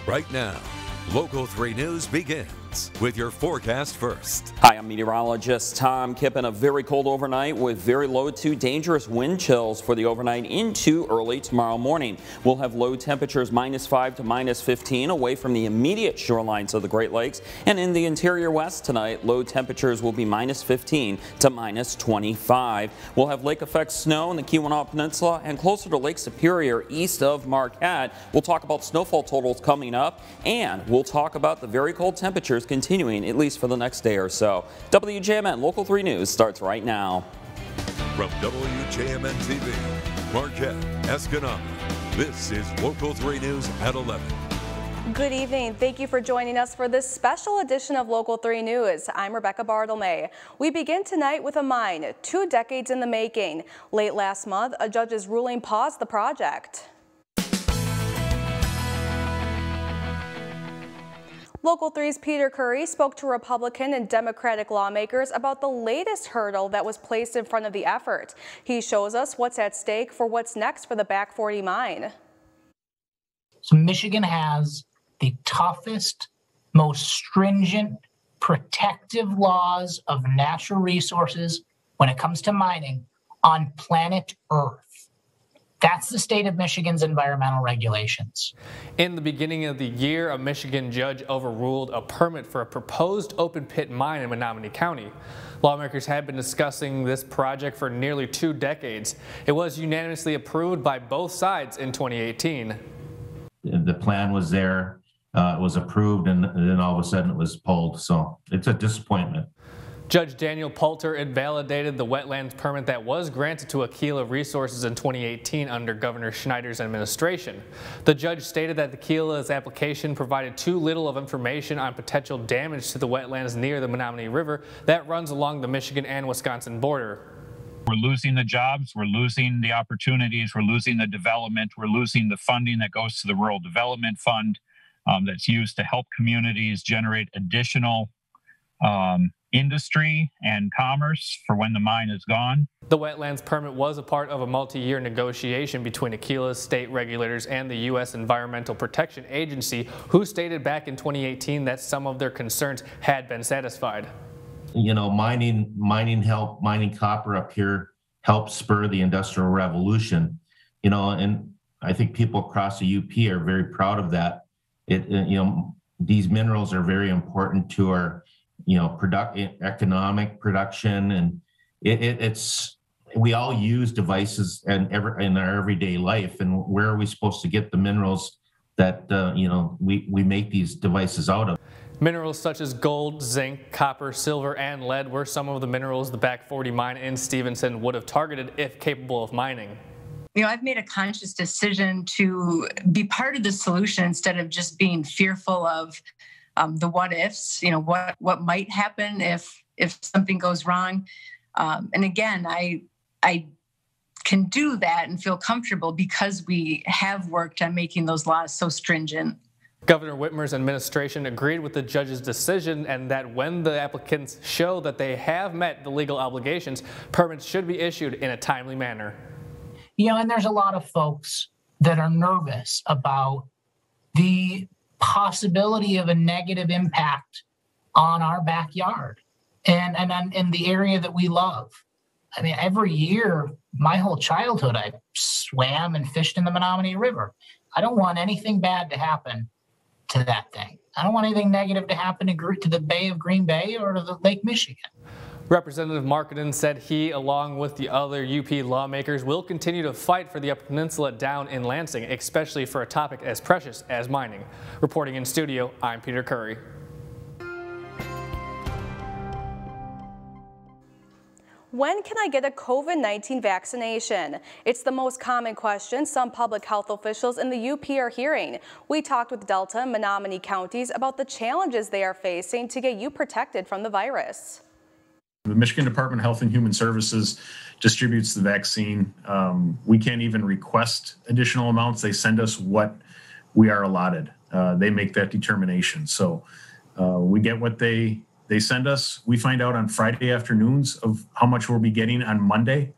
Right now, Local 3 News begins with your forecast first. Hi, I'm meteorologist Tom Kippen. A very cold overnight with very low to dangerous wind chills for the overnight into early tomorrow morning. We'll have low temperatures -5 to -15 away from the immediate shorelines of the Great Lakes. And in the interior west tonight, low temperatures will be -15 to -25. We'll have lake effect snow in the Keweenaw Peninsula and closer to Lake Superior east of Marquette. We'll talk about snowfall totals coming up, and we'll talk about the very cold temperatures continuing at least for the next day or so. WJMN Local 3 News starts right now. From WJMN TV, Marquette, Escanaba, this is Local 3 News at 11. Good evening. Thank you for joining us for this special edition of Local 3 News. I'm Rebecca Bartlemay. We begin tonight with a mine 2 decades in the making. Late last month, a judge's ruling paused the project. Local 3's Peter Curry spoke to Republican and Democratic lawmakers about the latest hurdle that was placed in front of the effort. He shows us what's at stake for what's next for the Back 40 mine. So Michigan has the toughest, most stringent, protective laws of natural resources when it comes to mining on planet Earth. That's the state of Michigan's environmental regulations. In the beginning of the year, a Michigan judge overruled a permit for a proposed open pit mine in Menominee County. Lawmakers had been discussing this project for nearly 2 decades. It was unanimously approved by both sides in 2018. The plan was there, it was approved, and then all of a sudden it was pulled. So it's a disappointment. Judge Daniel Poulter invalidated the wetlands permit that was granted to Aquila Resources in 2018 under Governor Schneider's administration. The judge stated that Aquila's application provided too little of information on potential damage to the wetlands near the Menominee River that runs along the Michigan and Wisconsin border. We're losing the jobs, we're losing the opportunities, we're losing the development, we're losing the funding that goes to the Rural Development Fund that's used to help communities generate additional industry and commerce for when the mine is gone. The wetlands permit was a part of a multi-year negotiation between Aquila's state regulators and the U.S. Environmental Protection Agency, who stated back in 2018 that some of their concerns had been satisfied. You know, mining copper up here helps spur the Industrial Revolution, you know, and I think people across the UP are very proud of that. These minerals are very important to our economic production, and it's we all use devices in our everyday life, and where are we supposed to get the minerals that we make these devices out of? Minerals such as gold, zinc, copper, silver, and lead were some of the minerals the Back 40 mine in Stevenson would have targeted if capable of mining. I've made a conscious decision to be part of the solution instead of just being fearful of the what ifs, what might happen if something goes wrong. And again, I can do that and feel comfortable because we have worked on making those laws so stringent. Governor Whitmer's administration agreed with the judge's decision, and that when the applicants show that they have met the legal obligations, permits should be issued in a timely manner. And there's a lot of folks that are nervous about the possibility of a negative impact on our backyard and in the area that we love. I mean, every year, my whole childhood, I swam and fished in the Menominee River. I don't want anything bad to happen to that thing. I don't want anything negative to happen to the Bay of Green Bay or to the Lake Michigan. Representative Markkanen said he, along with the other UP lawmakers, will continue to fight for the Upper Peninsula down in Lansing, especially for a topic as precious as mining. Reporting in studio, I'm Peter Curry. When can I get a COVID-19 vaccination? It's the most common question some public health officials in the UP are hearing. We talked with Delta and Menominee counties about the challenges they are facing to get you protected from the virus. The Michigan Department of Health and Human Services distributes the vaccine. We can't even request additional amounts. They send us what we are allotted. They make that determination. So we get what they send us. We find out on Friday afternoons of how much we'll be getting on Monday.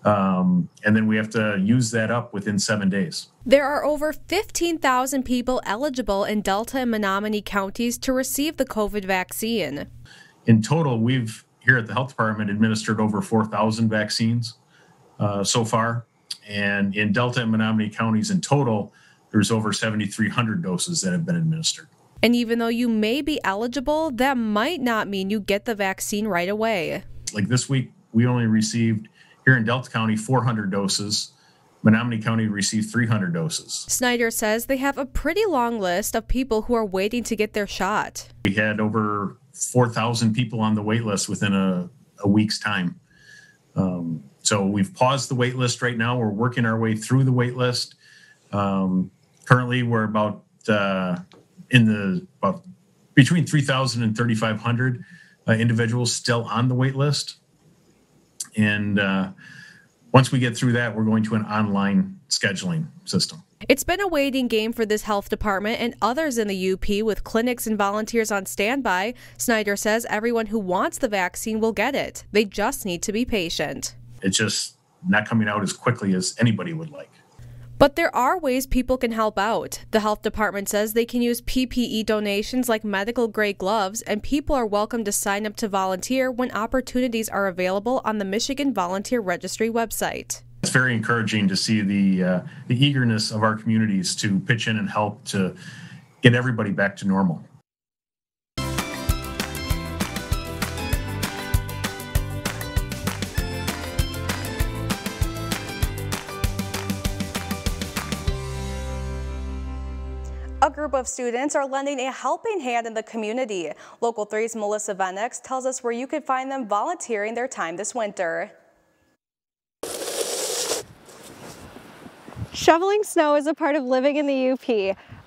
And then we have to use that up within 7 days. There are over 15,000 people eligible in Delta and Menominee counties to receive the COVID vaccine. In total, we've here at the health department administered over 4,000 vaccines so far. And in Delta and Menominee counties in total, there's over 7,300 doses that have been administered. And even though you may be eligible, that might not mean you get the vaccine right away. Like this week, we only received here in Delta County 400 doses. Menominee County received 300 doses. Snyder says they have a pretty long list of people who are waiting to get their shot. We had over 4,000 people on the wait list within a week's time. So we've paused the wait list right now. We're working our way through the wait list. Currently, we're about between 3,000 and 3,500 individuals still on the wait list. And once we get through that, we're going to an online scheduling system. It's been a waiting game for this health department and others in the UP with clinics and volunteers on standby. Snyder says everyone who wants the vaccine will get it. They just need to be patient. It's just not coming out as quickly as anybody would like. But there are ways people can help out. The health department says they can use PPE donations like medical-grade gloves, and people are welcome to sign up to volunteer when opportunities are available on the Michigan Volunteer Registry website. It's very encouraging to see the eagerness of our communities to pitch in and help to get everybody back to normal. A group of students are lending a helping hand in the community. Local 3's Melissa Venix tells us where you can find them volunteering their time this winter. Shoveling snow is a part of living in the UP.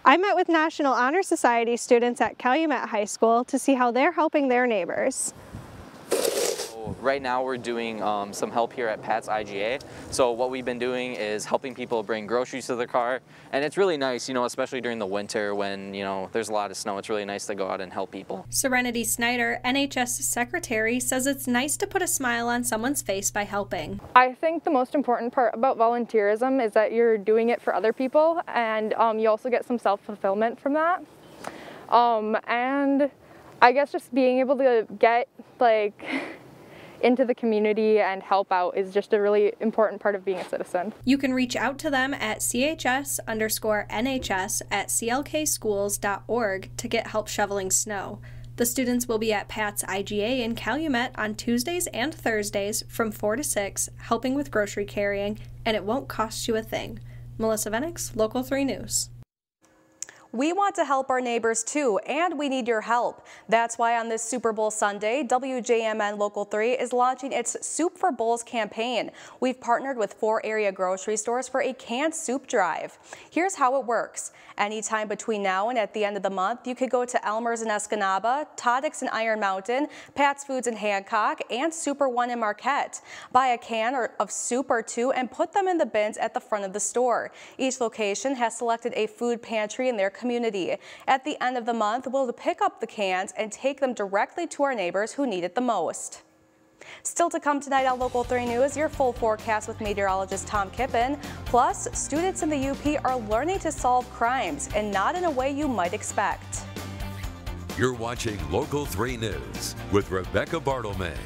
I met with National Honor Society students at Calumet High School to see how they're helping their neighbors. Right now we're doing some help here at Pat's IGA. So what we've been doing is helping people bring groceries to their car. And it's really nice, you know, especially during the winter when, you know, there's a lot of snow. It's really nice to go out and help people. Serenity Snyder, NHS secretary, says it's nice to put a smile on someone's face by helping. I think the most important part about volunteerism is that you're doing it for other people, and you also get some self-fulfillment from that. And I guess just being able to get into the community and help out is just a really important part of being a citizen. You can reach out to them at chs_NHS@clkschools.org to get help shoveling snow. The students will be at Pat's IGA in Calumet on Tuesdays and Thursdays from 4 to 6, helping with grocery carrying, and it won't cost you a thing. Melissa Venix, Local 3 News. We want to help our neighbors too, and we need your help. That's why on this Super Bowl Sunday, WJMN Local 3 is launching its Soup for Bowls campaign. We've partnered with 4 area grocery stores for a canned soup drive. Here's how it works. Anytime between now and at the end of the month, you could go to Elmer's in Escanaba, Toddick's in Iron Mountain, Pat's Foods in Hancock, and Super One in Marquette. Buy a can of soup or 2 and put them in the bins at the front of the store. Each location has selected a food pantry in their community. At the end of the month, we'll pick up the cans and take them directly to our neighbors who need it the most. Still to come tonight on Local 3 News, your full forecast with meteorologist Tom Kippen. Plus, students in the UP are learning to solve crimes, and not in a way you might expect. You're watching Local 3 News with Rebecca Bartlemay.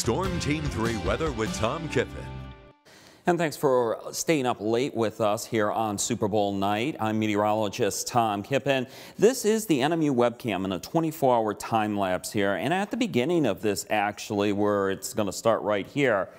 Storm Team 3 weather with Tom Kippen. And thanks for staying up late with us here on Super Bowl night. I'm meteorologist Tom Kippen. This is the NMU webcam in a 24-hour time lapse here. And at the beginning of this, actually, where it's going to start right here,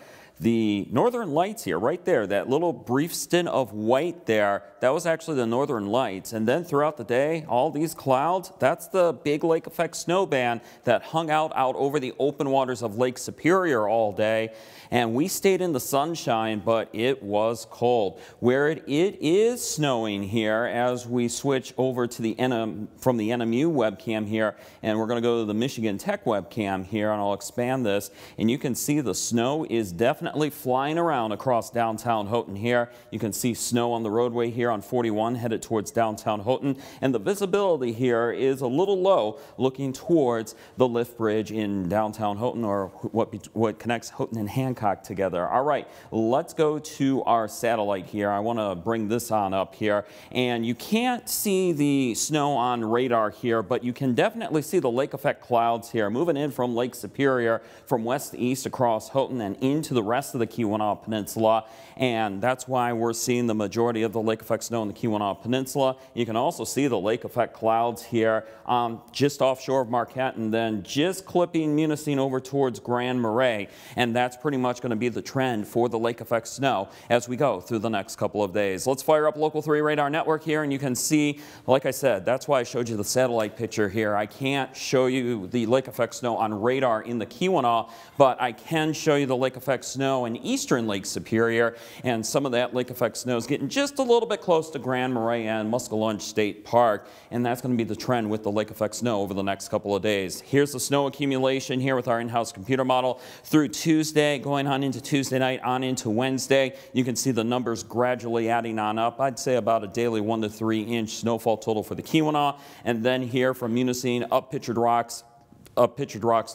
the northern lights here, right there, that little brief stint of white there, that was actually the northern lights. And then throughout the day, all these clouds, that's the big lake effect snow band that hung out over the open waters of Lake Superior all day. And we stayed in the sunshine, but it was cold. Where it is snowing here as we switch over to the from the NMU webcam here, and we're going to go to the Michigan Tech webcam here, and I'll expand this, and you can see the snow is definitely flying around across downtown Houghton here. You can see snow on the roadway here on 41 headed towards downtown Houghton, and the visibility here is a little low looking towards the lift bridge in downtown Houghton, or what connects Houghton and Hancock together. All right, let's go to our satellite here. I want to bring this on up here, and you can't see the snow on radar here, but you can definitely see the lake effect clouds here moving in from Lake Superior from west to east across Houghton and into the rest of the Keweenaw Peninsula, and that's why we're seeing the majority of the lake effect snow in the Keweenaw Peninsula. You can also see the lake effect clouds here just offshore of Marquette, and then just clipping Munising over towards Grand Marais, and that's pretty much going to be the trend for the lake effect snow as we go through the next couple of days. Let's fire up Local 3 radar network here, and you can see, like I said, that's why I showed you the satellite picture here. I can't show you the lake effect snow on radar in the Keweenaw, but I can show you the lake effect snow in eastern Lake Superior, and some of that lake effect snow is getting just a little bit close to Grand Marais and Muskellunge State Park, and that's going to be the trend with the lake effect snow over the next couple of days. Here's the snow accumulation here with our in-house computer model through Tuesday, going on into Tuesday night, on into Wednesday. You can see the numbers gradually adding on up. I'd say about a daily 1 to 3 inch snowfall total for the Keweenaw, and then here from Munising up Pictured Rocks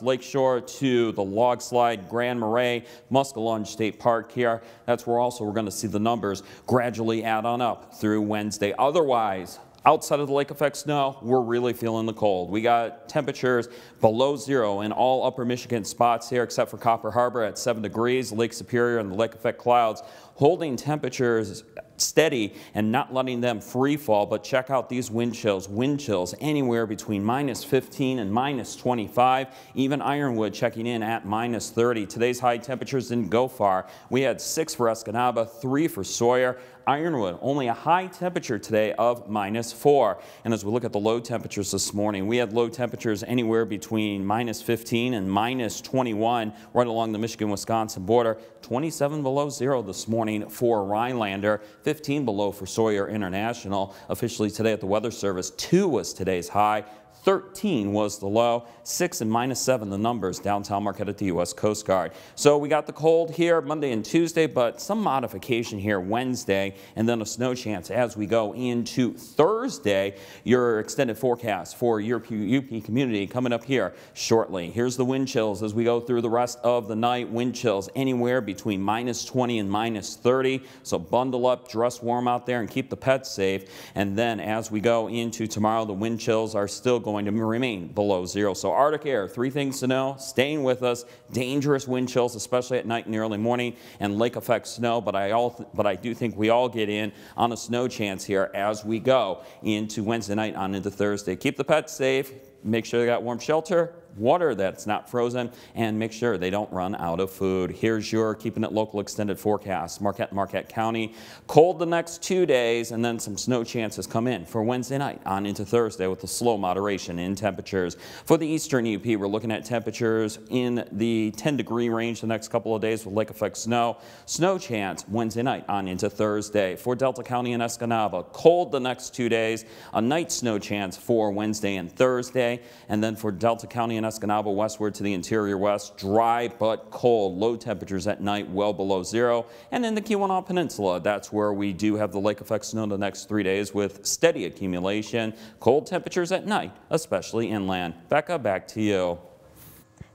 Lakeshore to the Log Slide, Grand Marais, Muskellunge State Park here. That's where also we're going to see the numbers gradually add on up through Wednesday. Otherwise, outside of the lake effect snow, we're really feeling the cold. We got temperatures below zero in all upper Michigan spots here except for Copper Harbor at 7 degrees, Lake Superior and the lake effect clouds holding temperatures steady and not letting them free fall. But check out these wind chills anywhere between -15 and -25. Even Ironwood checking in at -30. Today's high temperatures didn't go far. We had 6 for Escanaba, 3 for Sawyer. Ironwood, only a high temperature today of -4. And as we look at the low temperatures this morning, we had low temperatures anywhere between -15 and -21 right along the Michigan-Wisconsin border. 27 below zero this morning for Rhinelander, 15 below for Sawyer International. Officially today at the Weather Service, 2 was today's high. 13 was the low, 6 and -7 the numbers downtown Marquette at the U.S. Coast Guard. So we got the cold here Monday and Tuesday, but some modification here Wednesday, and then a snow chance as we go into Thursday. Your extended forecast for your UP community coming up here shortly. Here's the wind chills as we go through the rest of the night. Wind chills anywhere between -20 and -30. So bundle up, dress warm out there, and keep the pets safe. And then as we go into tomorrow, the wind chills are still going to remain below zero. So Arctic air, 3 things to know, staying with us, dangerous wind chills, especially at night and the early morning, and lake effect snow, but I do think we all get in on a snow chance here as we go into Wednesday night on into Thursday. Keep the pets safe, make sure they got warm shelter, water that's not frozen, and make sure they don't run out of food. Here's your Keeping It Local extended forecast. Marquette County, cold the next 2 days, and then some snow chances come in for Wednesday night on into Thursday with a slow moderation in temperatures. For the eastern UP, we're looking at temperatures in the 10-degree range the next couple of days with lake effect snow. Snow chance Wednesday night on into Thursday. For Delta County and Escanaba, cold the next 2 days, a night snow chance for Wednesday and Thursday, and then for Delta County and Escanaba westward to the interior west, dry but cold. Low temperatures at night well below zero. And in the Keweenaw Peninsula, that's where we do have the lake effect snow the next 3 days with steady accumulation. Cold temperatures at night, especially inland. Becca, back to you.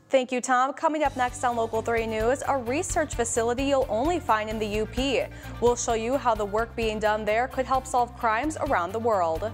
Thank you, Tom. Coming up next on Local 3 News, a research facility you'll only find in the UP. We'll show you how the work being done there could help solve crimes around the world.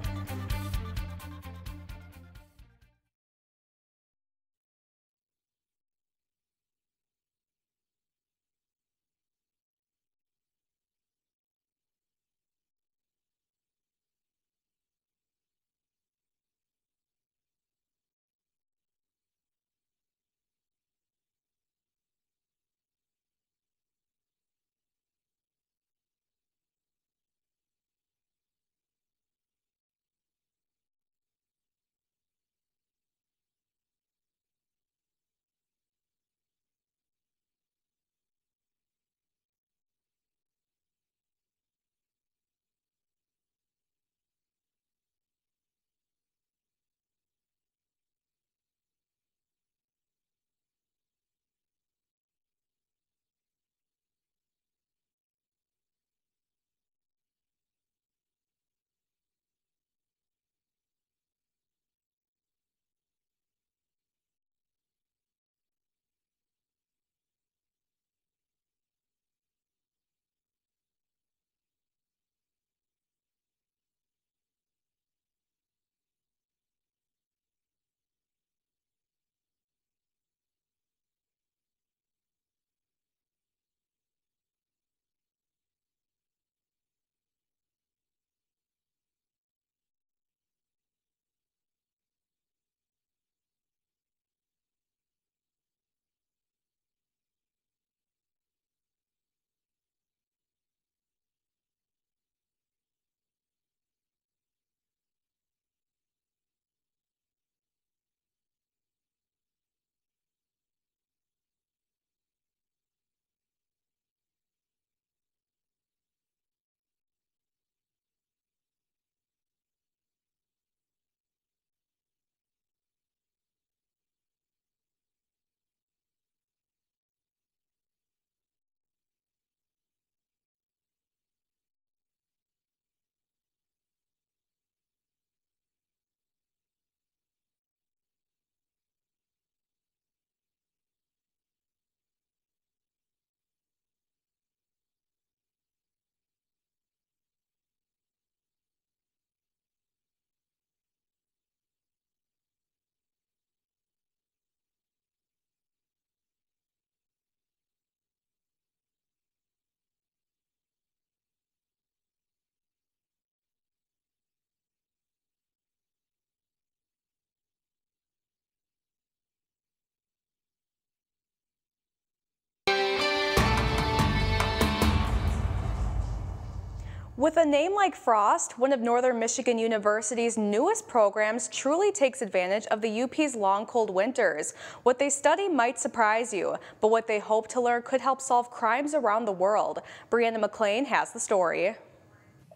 With a name like Frost, one of Northern Michigan University's newest programs truly takes advantage of the UP's long, cold winters. What they study might surprise you, but what they hope to learn could help solve crimes around the world. Brianna McLean has the story.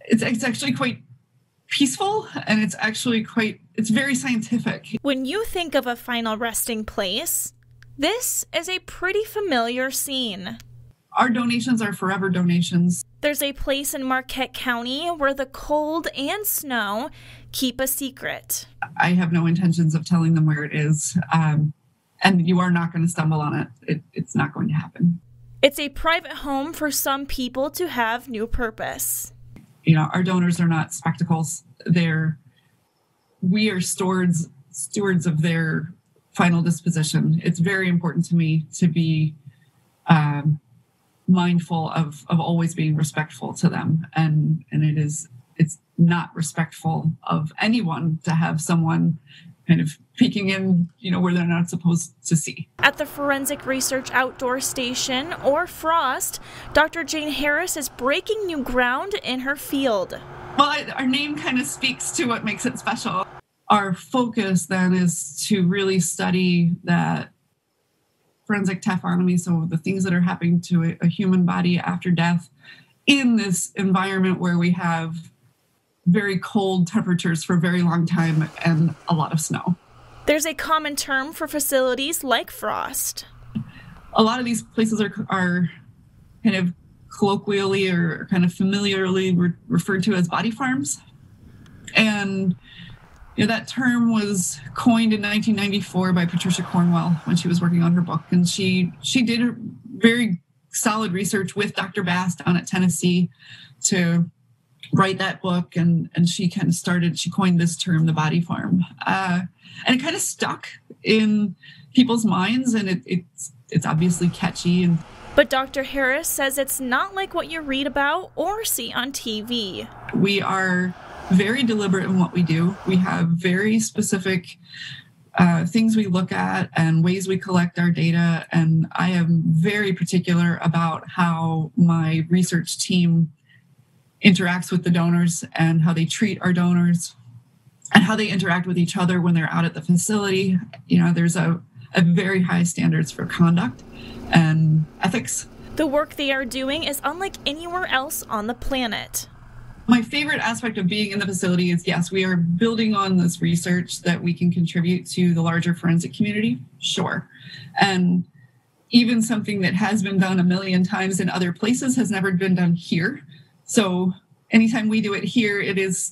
It's actually quite peaceful, and it's very scientific. When you think of a final resting place, this is a pretty familiar scene. Our donations are forever donations. There's a place in Marquette County where the cold and snow keep a secret. I have no intentions of telling them where it is, and you are not going to stumble on it. It's not going to happen. It's a private home for some people to have new purpose. You know, our donors are not spectacles. We are stewards of their final disposition. It's very important to me to be mindful of always being respectful to them, and it's not respectful of anyone to have someone kind of peeking in, where they're not supposed to see. At the Forensic Research Outdoor Station, or FROST, Dr. Jane Harris is breaking new ground in her field. Well, our name kind of speaks to what makes it special. Our focus then is to really study that forensic taphonomy, so the things that are happening to a human body after death in this environment where we have very cold temperatures for a very long time and a lot of snow. There's a common term for facilities like FROST. A lot of these places are kind of colloquially or kind of familiarly referred to as body farms. And that term was coined in 1994 by Patricia Cornwell when she was working on her book. And she did a very solid research with Dr. Bast down at Tennessee to write that book. And she coined this term, the body farm. And it kind of stuck in people's minds, and it's obviously catchy. But Dr. Harris says it's not like what you read about or see on TV. We are very deliberate in what we do. We have very specific things we look at and ways we collect our data. And I am very particular about how my research team interacts with the donors and how they treat our donors and how they interact with each other when they're out at the facility. There's a very high standards for conduct and ethics. The work they are doing is unlike anywhere else on the planet. My favorite aspect of being in the facility is, yes, we are building on this research that we can contribute to the larger forensic community, sure. And even something that has been done a million times in other places has never been done here. So anytime we do it here, it's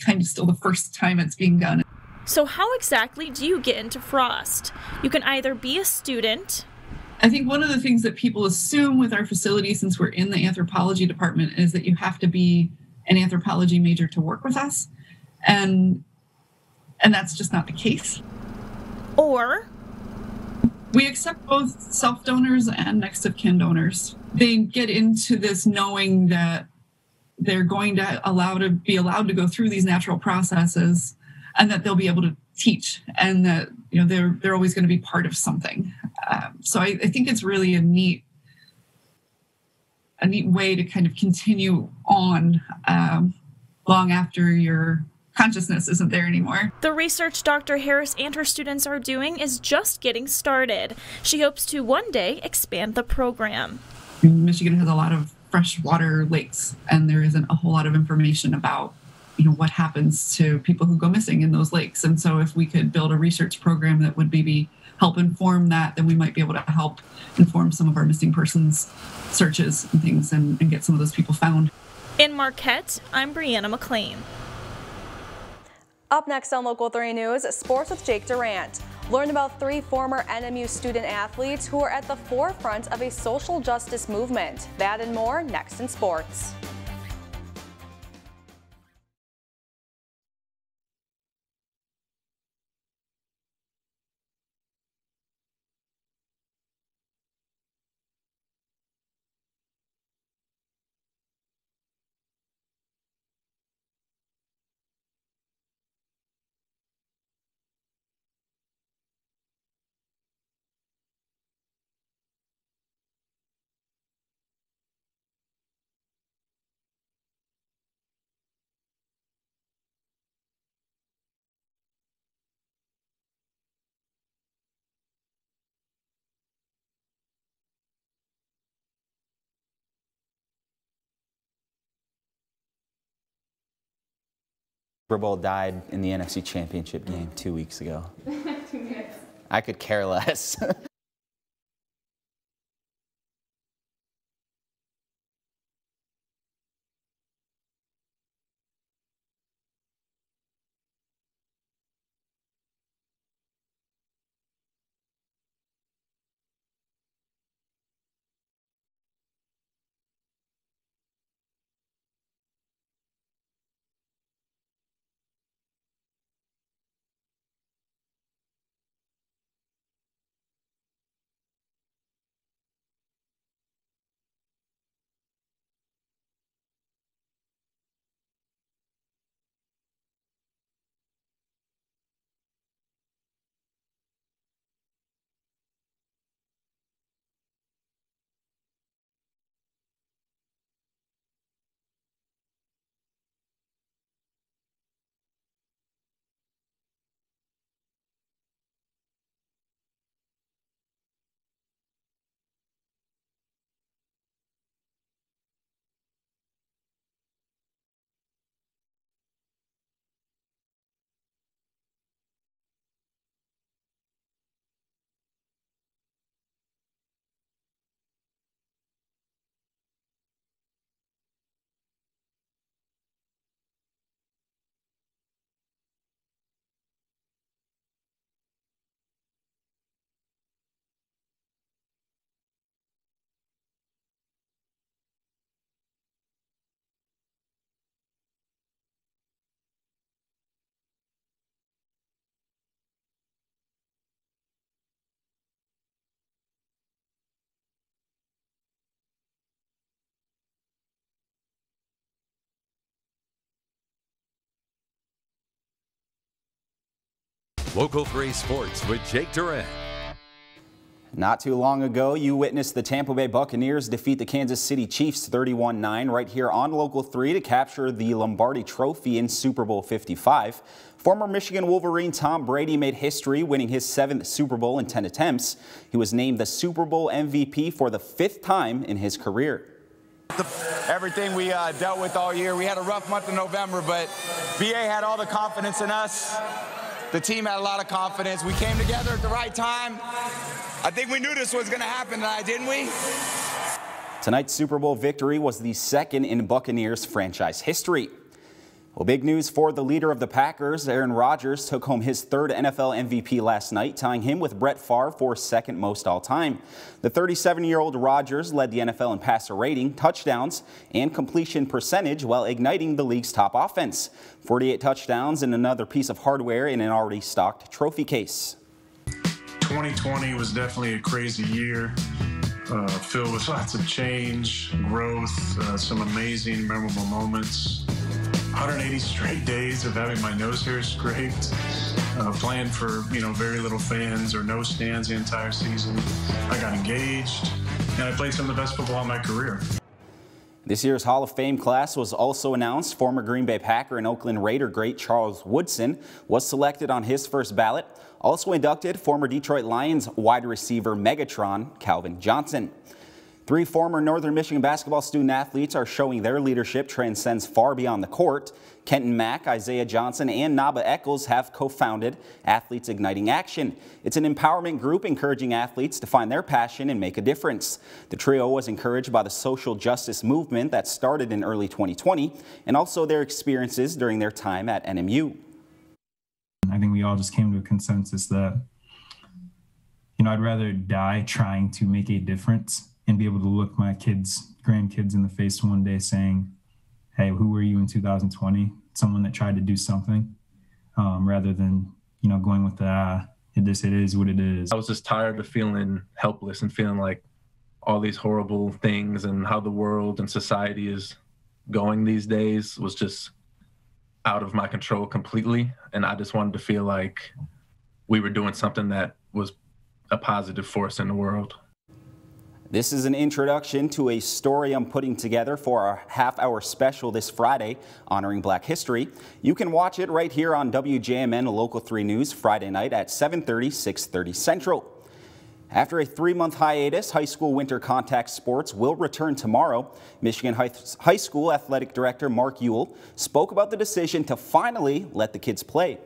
kind of still the first time it's being done. So how exactly do you get into FROST? You can either be a student. I think one of the things that people assume with our facility, since we're in the anthropology department, is that you have to be an anthropology major to work with us. And that's just not the case. Or we accept both self-donors and next of kin donors. They get into this knowing that they're going to be allowed to go through these natural processes, and that they'll be able to teach, and that they're always going to be part of something. So I think it's really a neat way to kind of continue on long after your consciousness isn't there anymore. The research Dr. Harris and her students are doing is just getting started. She hopes to one day expand the program. Michigan has a lot of freshwater lakes, and there isn't a whole lot of information about what happens to people who go missing in those lakes. And so if we could build a research program that would maybe help inform that, then we might be able to help inform some of our missing persons searches and things and get some of those people found. In Marquette, I'm Brianna McLean. Up next on Local 3 News, sports with Jake Durant. Learn about 3 former NMU student athletes who are at the forefront of a social justice movement. That and more next in sports. Super Bowl died in the NFC Championship game 2 weeks ago. I could care less. Local 3 Sports with Jake Durant. Not too long ago, you witnessed the Tampa Bay Buccaneers defeat the Kansas City Chiefs 31-9 right here on Local 3 to capture the Lombardi Trophy in Super Bowl 55. Former Michigan Wolverine Tom Brady made history, winning his 7th Super Bowl in 10 attempts. He was named the Super Bowl MVP for the 5th time in his career. Everything we dealt with all year. We had a rough month in November, but BA had all the confidence in us. The team had a lot of confidence. We came together at the right time. I think we knew this was going to happen tonight, didn't we? Tonight's Super Bowl victory was the 2nd in Buccaneers franchise history. Well, big news for the leader of the Packers. Aaron Rodgers took home his 3rd NFL MVP last night, tying him with Brett Favre for 2nd most all time. The 37-year-old Rodgers led the NFL in passer rating, touchdowns, and completion percentage while igniting the league's top offense. 48 touchdowns and another piece of hardware in an already stocked trophy case. 2020 was definitely a crazy year, filled with lots of change, growth, some amazing, memorable moments. 180 straight days of having my nose hair scraped, playing for very little fans or no stands the entire season. I got engaged, and I played some of the best football in my career. This year's Hall of Fame class was also announced. Former Green Bay Packer and Oakland Raider great Charles Woodson was selected on his first ballot. Also inducted, former Detroit Lions wide receiver Megatron Calvin Johnson. 3 former Northern Michigan basketball student athletes are showing their leadership transcends far beyond the court. Kenton Mack, Isaiah Johnson, and Naba Eccles have co-founded Athletes Igniting Action. It's an empowerment group encouraging athletes to find their passion and make a difference. The trio was encouraged by the social justice movement that started in early 2020 and also their experiences during their time at NMU. I think we all just came to a consensus that, I'd rather die trying to make a difference and be able to look my kids, grandkids in the face one day saying, hey, who were you in 2020? Someone that tried to do something, rather than, going with the, it is what it is. I was just tired of feeling helpless and feeling like all these horrible things and how the world and society is going these days was just out of my control completely. And I just wanted to feel like we were doing something that was a positive force in the world. This is an introduction to a story I'm putting together for our half-hour special this Friday honoring Black History. You can watch it right here on WJMN Local 3 News Friday night at 7:30, 6:30 Central. After a 3-month hiatus, high school winter contact sports will return tomorrow. Michigan High School Athletic Director Mark Ewell spoke about the decision to finally let the kids play.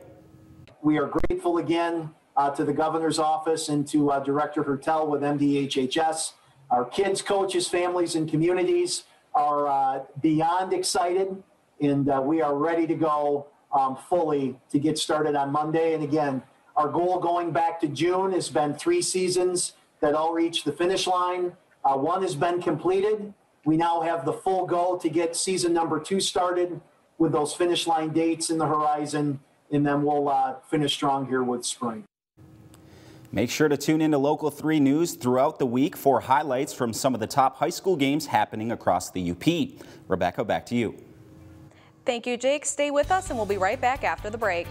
We are grateful again to the governor's office and to Director Hertel with MDHHS. Our kids, coaches, families, and communities are beyond excited, and we are ready to go fully to get started on Monday. And again, our goal going back to June has been 3 seasons that all reached the finish line. 1 has been completed. We now have the full go to get season number 2 started with those finish line dates in the horizon, and then we'll finish strong here with spring. Make sure to tune into Local 3 News throughout the week for highlights from some of the top high school games happening across the UP. Rebecca, back to you. Thank you, Jake. Stay with us and we'll be right back after the break.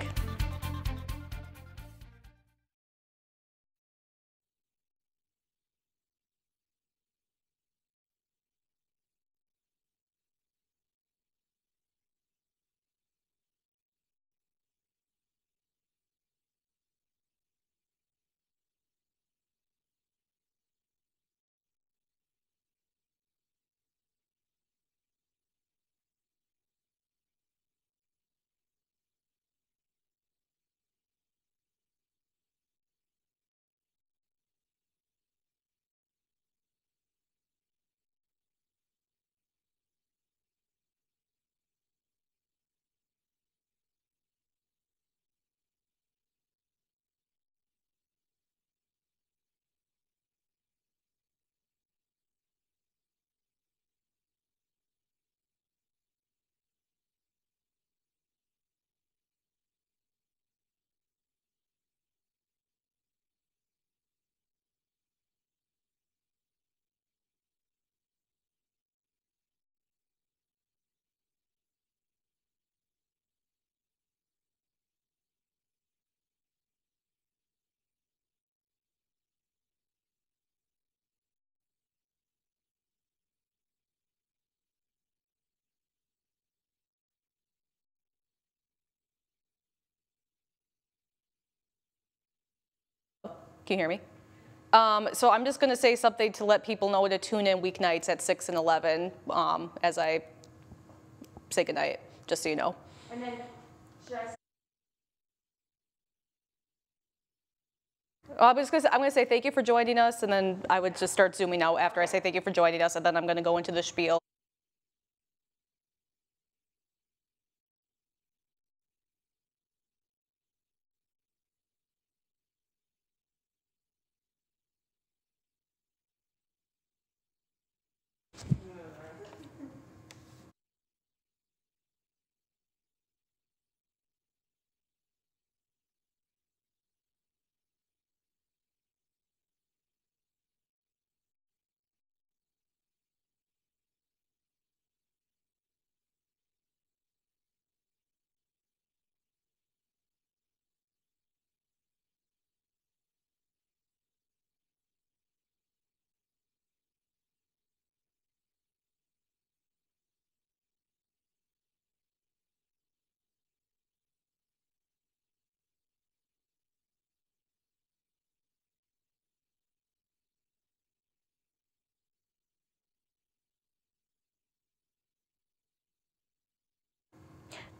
Can you hear me? So I'm just going to say something to let people know to tune in weeknights at 6 and 11 as I say goodnight, just so you know. And then, I'm going to say thank you for joining us, and then I would just start zooming out after I say thank you for joining us, and then I'm going to go into the spiel.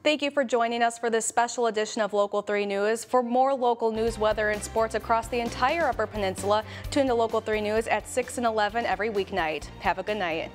Thank you for joining us for this special edition of Local 3 News. For more local news, weather, and sports across the entire Upper Peninsula, tune to Local 3 News at 6 and 11 every weeknight. Have a good night.